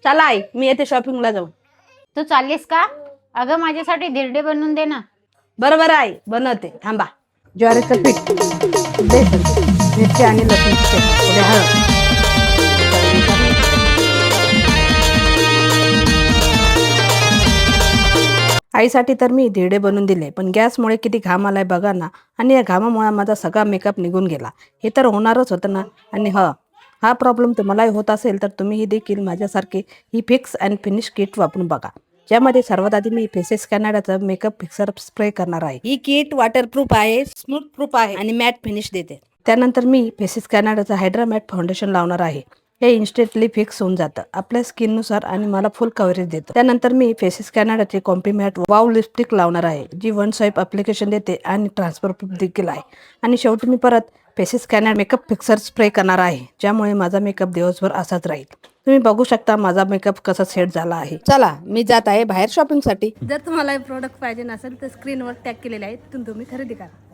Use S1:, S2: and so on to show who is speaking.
S1: चला आई, मी येते शॉपिंगला जाऊन.
S2: तू चाललीस का? अगं माझ्यासाठी धिरडे बनवून दे ना.
S1: बरोबर आई, बनवते, थांबा. ज्वारीचं पीठ, बेसन, मिरची आणि लसूणची पेस्ट, थोडे हळद. आईसाठी तर मी धिरडे बनवून दिले, पण गॅसमुळे किती घाम आलाय बघा ना. आणि या घामामुळे माझा सगळा मेकअप निघून गेला. हे तर होणारच होतं ना. आणि हा प्रॉब्लेम तुम्हालाही होत असेल तर तुम्ही देखील माझ्यासारखे ही फिक्स अँड फिनिश किट वापरून बघा, ज्यामध्ये सर्वात आधी मी फेसेस कॅनडाचा मेकअप फिक्सर स्प्रे करणार आहे. ही किट वॉटरप्रूफ आहे, स्मूथ प्रूफ आहे आणि मॅट फिनिश देते. त्यानंतर मी फेसेस कॅनडाचा हायड्रा मॅट फाउंडेशन लावणार आहे. हे इन्स्टंटली फिक्स होऊन जातं आपल्या स्किननुसार आणि मला फुल कव्हरेज देतं. त्यानंतर मी फेसेस कॅनडाचे कॉम्प्लिमॅट वाव लिपस्टिक लावणार आहे, जी वन स्वाईप ॲप्लिकेशन देते आणि ट्रान्सफर प्रूफ देखील आहे. आणि शेवटी मी परत faces Canada makeup fixer spray करणार आहे, ज्यामुळे माझा मेकअप दिवसभर असाच राहील. तुम्ही बघू शकता माझा मेकअप कसा सेट झाला आहे. चला, मी जात आहे बाहेर शॉपिंगसाठी. जर तुम्हाला हे प्रोडक्ट पाहिजे नसेल तर स्क्रीनवर टॅग केलेले आहे, तिथून तुम्ही खरेदी करा.